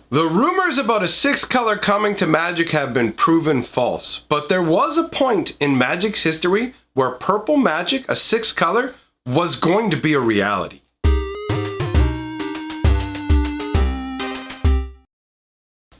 The rumors about a sixth color coming to Magic have been proven false, but there was a point in Magic's history where purple Magic, a sixth color, was going to be a reality.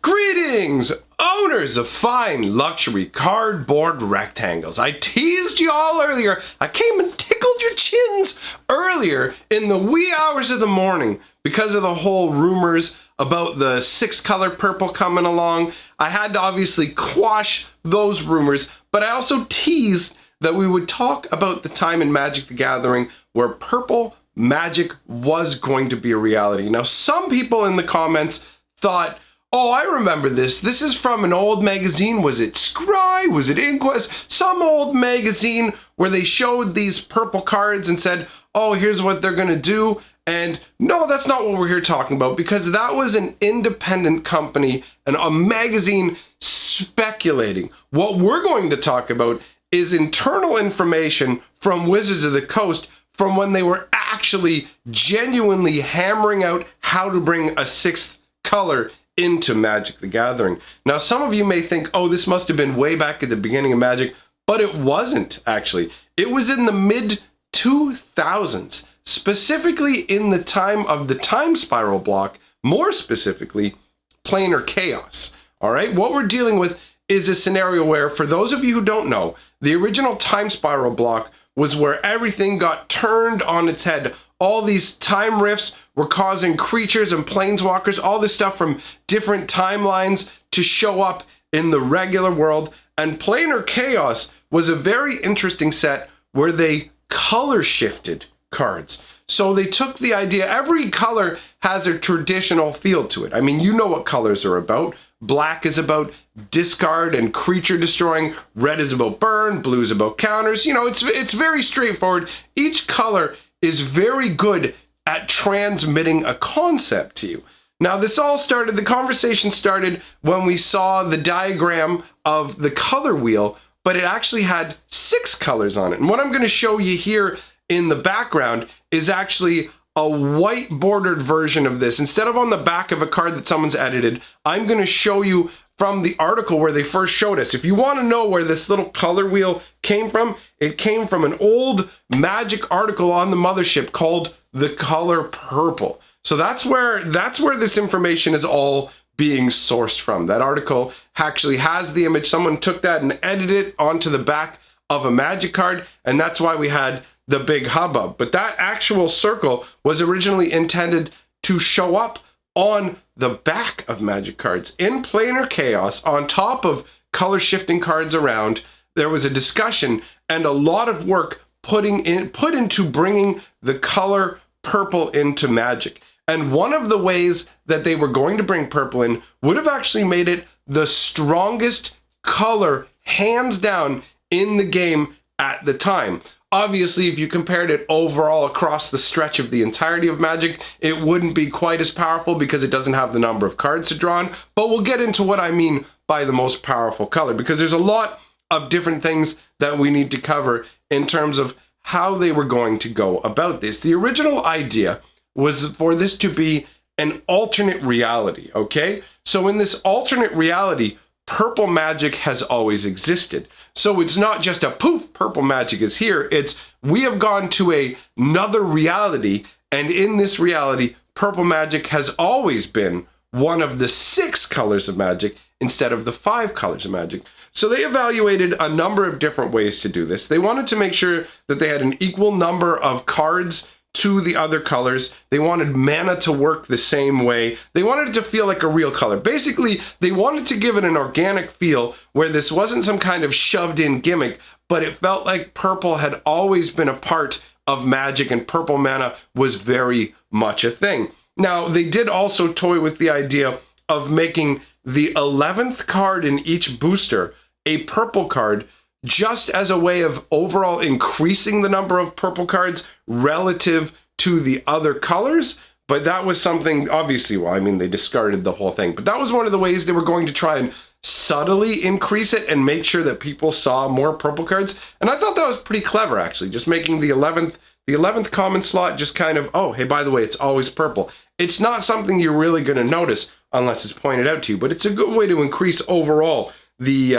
Greetings, owners of fine luxury cardboard rectangles. I teased you all earlier. I came and tickled your chins earlier in the wee hours of the morning because of the whole rumors about the sixth color purple coming along. I had to obviously quash those rumors, but I also teased that we would talk about the time in Magic the Gathering where purple Magic was going to be a reality. Now, some people in the comments thought, oh, I remember this. This is from an old magazine. Was it Scry? Was it Inquest? Some old magazine where they showed these purple cards and said, oh, here's what they're going to do. And no, that's not what we're here talking about, because that was an independent company and a magazine speculating. What we're going to talk about is internal information from Wizards of the Coast from when they were actually genuinely hammering out how to bring a sixth color into Magic the Gathering. Now, some of you may think, oh, this must have been way back at the beginning of Magic, but it wasn't actually. It was in the mid-2000s. Specifically in the time of the Time Spiral block, more specifically, Planar Chaos. All right, what we're dealing with is a scenario where, for those of you who don't know, the original Time Spiral block was where everything got turned on its head. All these time rifts were causing creatures and planeswalkers, all this stuff from different timelines to show up in the regular world. And Planar Chaos was a very interesting set where they color shifted cards. So they took the idea, every color has a traditional feel to it. I mean, you know what colors are about. Black is about discard and creature destroying. Red is about burn. Blue is about counters. You know, it's very straightforward. Each color is very good at transmitting a concept to you. Now, the conversation started when we saw the diagram of the color wheel, but it actually had 6 colors on it. And what I'm going to show you here in the background is actually a white bordered version of this. Instead of on the back of a card that someone's edited, I'm going to show you from the article where they first showed us. If you want to know where this little color wheel came from, it came from an old Magic article on the mothership called The Color Purple. So that's where this information is all being sourced from. That article actually has the image. Someone took that and edited it onto the back of a Magic card, and that's why we had the big hubbub. But that actual circle was originally intended to show up on the back of Magic cards. In Planar Chaos, on top of color shifting cards around, there was a discussion and a lot of work put into bringing the color purple into Magic. And one of the ways that they were going to bring purple in would have actually made it the strongest color, hands down, in the game at the time. Obviously, if you compared it overall across the stretch of the entirety of Magic, it wouldn't be quite as powerful because it doesn't have the number of cards to draw on. But we'll get into what I mean by the most powerful color, because there's a lot of different things that we need to cover in terms of how they were going to go about this. The original idea was for this to be an alternate reality, okay? So in this alternate reality, purple Magic has always existed. So it's not just a poof, purple Magic is here. It's we have gone to another reality, and in this reality, purple Magic has always been one of the 6 colors of Magic instead of the 5 colors of Magic. So they evaluated a number of different ways to do this. They wanted to make sure that they had an equal number of cards to the other colors. They wanted mana to work the same way. They wanted it to feel like a real color. Basically, they wanted to give it an organic feel where this wasn't some kind of shoved in gimmick, but it felt like purple had always been a part of Magic and purple mana was very much a thing. Now, they did also toy with the idea of making the 11th card in each booster a purple card, just as a way of overall increasing the number of purple cards relative to the other colors. But that was something, obviously, well, I mean, they discarded the whole thing, but that was one of the ways they were going to try and subtly increase it and make sure that people saw more purple cards. And I thought that was pretty clever, actually, just making the 11th common slot just kind of, oh, hey, by the way, it's always purple. It's not something you're really going to notice unless it's pointed out to you. But it's a good way to increase overall the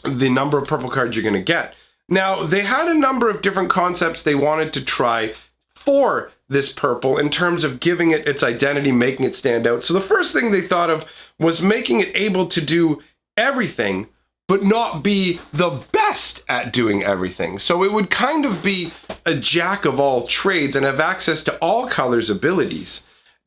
number of purple cards you're going to get. Now, they had a number of different concepts they wanted to try for this purple in terms of giving it its identity, making it stand out. So the first thing they thought of was making it able to do everything, but not be the best at doing everything. So it would kind of be a jack of all trades and have access to all colors' abilities,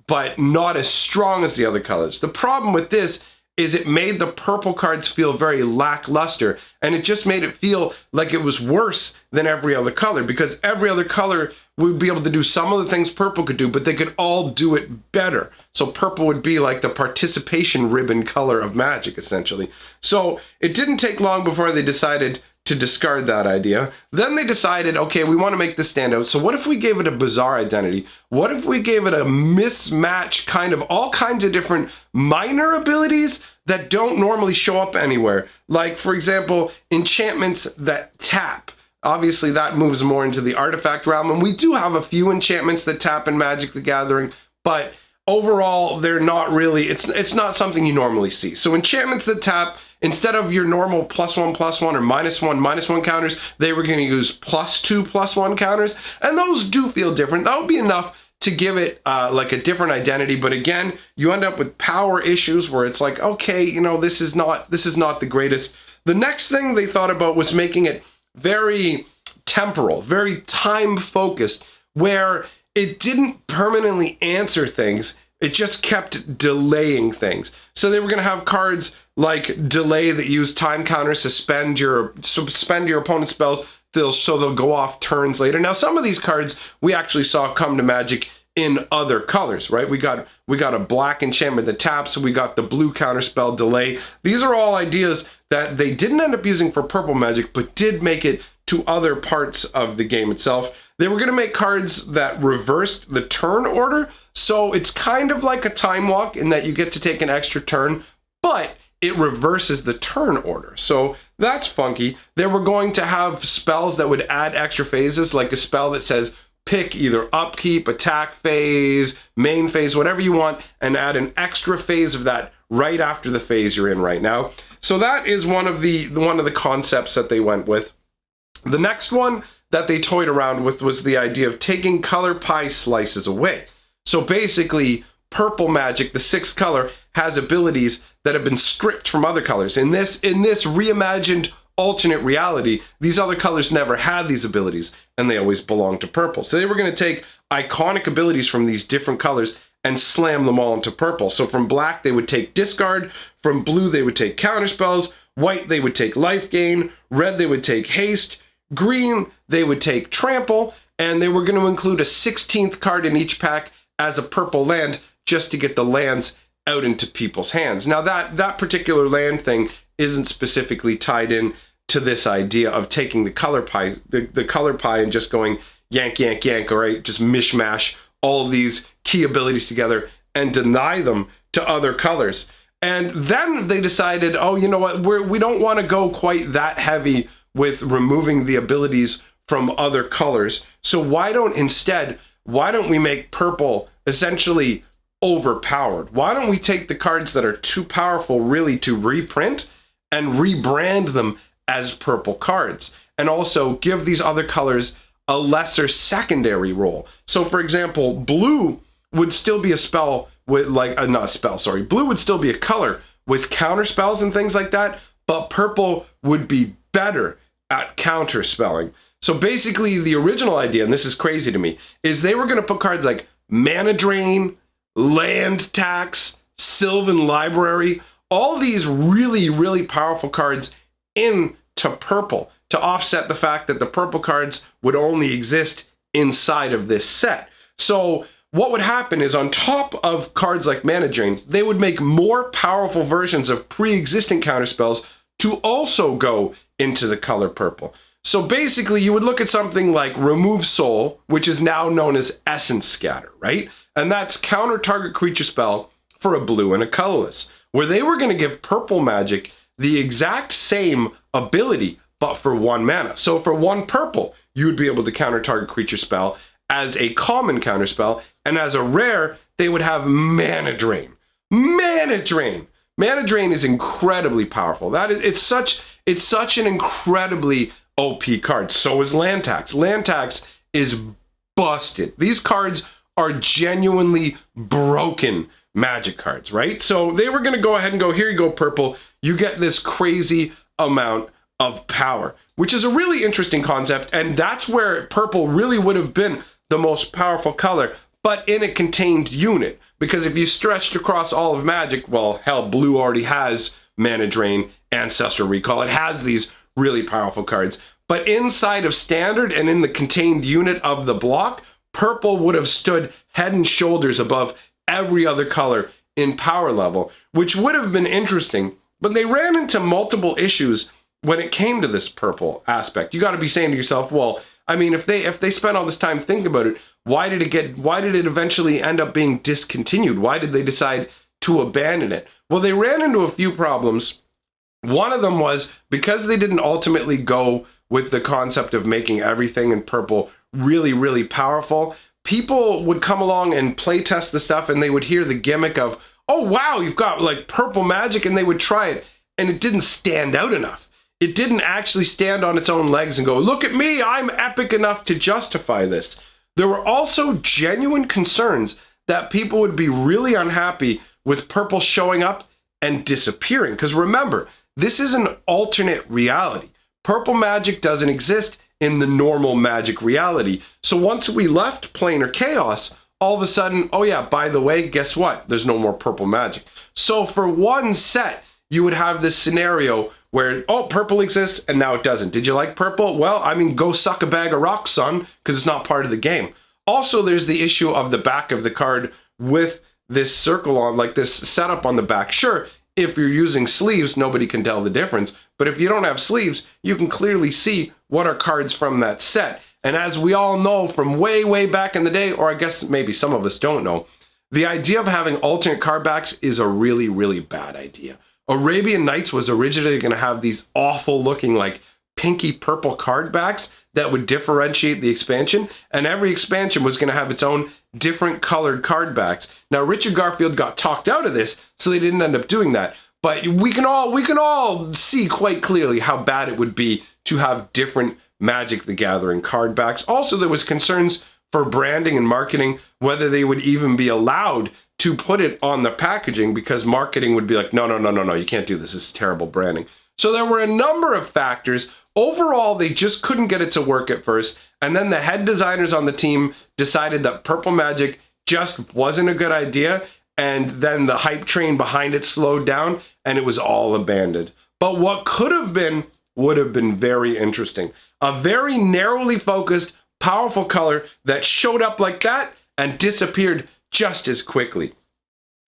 but not as strong as the other colors. The problem with this is it made the purple cards feel very lackluster, and it just made it feel like it was worse than every other color, because every other color would be able to do some of the things purple could do, but they could all do it better. So purple would be like the participation ribbon color of Magic, essentially. So it didn't take long before they decided to discard that idea. Then they decided, okay, we want to make this stand out. So what if we gave it a bizarre identity? What if we gave it a mismatch, kind of all kinds of different minor abilities that don't normally show up anywhere? Like, for example, enchantments that tap. Obviously, that moves more into the artifact realm, and we do have a few enchantments that tap in Magic the Gathering, but overall, they're not really, it's not something you normally see. So enchantments that tap, instead of your normal +1/+1 or -1/-1 counters, they were going to use +2/+1 counters, and those do feel different. That would be enough to give it like a different identity, but again, you end up with power issues where it's like, okay, you know, this is not the greatest. The next thing they thought about was making it very temporal, very time-focused, where it didn't permanently answer things, it just kept delaying things. So they were going to have cards like delay that use time counters, suspend your opponent's spells, so they'll go off turns later. Now, some of these cards we actually saw come to Magic in other colors, right? We got a black enchantment that taps, we got the blue counterspell delay. These are all ideas that they didn't end up using for purple Magic, but did make it to other parts of the game itself. They were going to make cards that reversed the turn order, so it's kind of like a time walk in that you get to take an extra turn, but it reverses the turn order. So that's funky. They were going to have spells that would add extra phases, like a spell that says pick either upkeep, attack phase, main phase, whatever you want, and add an extra phase of that right after the phase you're in right now. So that is one of the concepts that they went with. The next one that they toyed around with was the idea of taking color pie slices away. So basically, purple Magic, the sixth color, has abilities that have been stripped from other colors. In this reimagined alternate reality, these other colors never had these abilities, and they always belonged to purple. So they were going to take iconic abilities from these different colors and slam them all into purple. So from black, they would take discard. From blue, they would take counterspells. White, they would take life gain. Red, they would take haste. Green, they would take trample. And they were going to include a 16th card in each pack as a purple land, just to get the lands out into people's hands. Now that particular land thing isn't specifically tied in to this idea of taking the color pie, the color pie, and just going yank, yank, yank, all right, just mishmash all of these key abilities together and deny them to other colors. And then they decided, oh, you know what, we don't want to go quite that heavy with removing the abilities from other colors. So why don't we make purple essentially overpowered? Why don't we take the cards that are too powerful really to reprint and rebrand them as purple cards, and also give these other colors a lesser secondary role? So for example, blue would still be a spell with blue would still be a color with counter spells and things like that, but purple would be better at counter spelling. So basically the original idea, and this is crazy to me, is they were going to put cards like Mana Drain, Land Tax, Sylvan Library, all these really, really powerful cards into purple to offset the fact that the purple cards would only exist inside of this set. So what would happen is, on top of cards like Mana Drain, they would make more powerful versions of pre-existing counterspells to also go into the color purple. So basically, you would look at something like Remove Soul, which is now known as Essence Scatter, right? And that's counter target creature spell for a blue and a colorless, where they were going to give purple Magic the exact same ability, but for 1 mana. So for 1 purple, you would be able to counter target creature spell as a common counter spell, and as a rare, they would have Mana Drain. Mana Drain. Mana Drain is incredibly powerful. It's such an incredibly OP card. So is Land Tax. Land Tax is busted. These cards are genuinely broken Magic cards, right? So they were going to go ahead and go, here you go, purple. You get this crazy amount of power, which is a really interesting concept. And that's where purple really would have been the most powerful color, but in a contained unit. Because if you stretched across all of Magic, well, hell, blue already has Mana Drain, Ancestral Recall. It has these really powerful cards. But inside of Standard and in the contained unit of the block, purple would have stood head and shoulders above every other color in power level, which would have been interesting. But they ran into multiple issues when it came to this purple aspect. You got to be saying to yourself, well, I mean, if they spent all this time thinking about it, why did it eventually end up being discontinued? Why did they decide to abandon it? Well, they ran into a few problems. One of them was because they didn't ultimately go with the concept of making everything in purple really, really powerful. People would come along and play test the stuff and they would hear the gimmick of, oh, wow, you've got like purple magic, and they would try it and it didn't stand out enough. It didn't actually stand on its own legs and go, look at me, I'm epic enough to justify this. There were also genuine concerns that people would be really unhappy with purple showing up and disappearing. Because remember, this is an alternate reality. Purple magic doesn't exist in the normal Magic reality. So once we left Planar Chaos, all of a sudden, oh yeah, by the way, guess what? There's no more purple magic. So for one set, you would have this scenario where, oh, purple exists and now it doesn't. Did you like purple? Well, I mean, go suck a bag of rocks, son, because it's not part of the game. Also, there's the issue of the back of the card with this circle on, like this setup on the back. Sure, if you're using sleeves, nobody can tell the difference. But if you don't have sleeves, you can clearly see what are cards from that set. And as we all know from way, way back in the day, or I guess maybe some of us don't know, the idea of having alternate card backs is a really, really bad idea. Arabian Nights was originally going to have these awful looking like pinky purple card backs that would differentiate the expansion, and every expansion was going to have its own different colored card backs. Now, Richard Garfield got talked out of this, so they didn't end up doing that. But we can all see quite clearly how bad it would be to have different Magic the Gathering card backs. Also, there was concerns for branding and marketing, whether they would even be allowed to put it on the packaging, because marketing would be like, no, you can't do this. This is terrible branding. So there were a number of factors. Overall, they just couldn't get it to work at first. And then the head designers on the team decided that purple magic just wasn't a good idea. And then the hype train behind it slowed down and it was all abandoned. But what could have been would have been very interesting. A very narrowly focused, powerful color that showed up like that and disappeared just as quickly.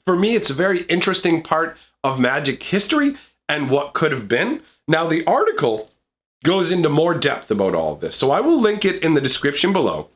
For me, it's a very interesting part of Magic history and what could have been. Now, the article goes into more depth about all of this, so I will link it in the description below.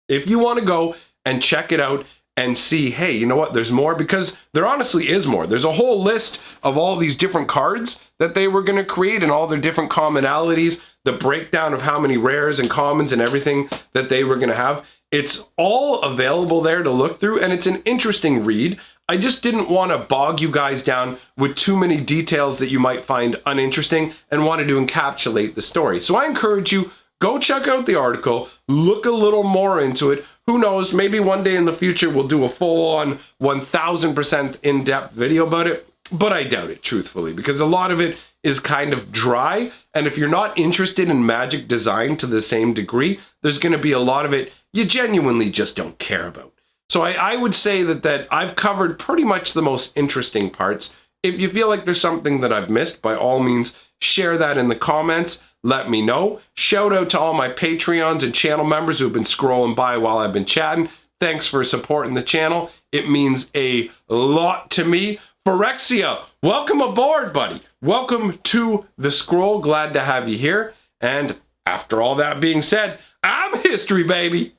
If you want to go and check it out and see, hey, you know what, there's more, because there honestly is more. There's a whole list of all these different cards that they were going to create and all their different commonalities, the breakdown of how many rares and commons and everything that they were going to have. It's all available there to look through, and it's an interesting read. I just didn't want to bog you guys down with too many details that you might find uninteresting and wanted to encapsulate the story. So I encourage you, go check out the article, look a little more into it. Who knows, maybe one day in the future we'll do a full-on 1000% in-depth video about it, but I doubt it, truthfully, because a lot of it is kind of dry, and if you're not interested in Magic design to the same degree, there's going to be a lot of it you genuinely just don't care about. So I would say that I've covered pretty much the most interesting parts. If you feel like there's something that I've missed, by all means, share that in the comments. Let me know. Shout out to all my Patreons and channel members who have been scrolling by while I've been chatting. Thanks for supporting the channel. It means a lot to me. Phyrexia, welcome aboard, buddy. Welcome to the Scroll. Glad to have you here. And after all that being said, I'm history, baby.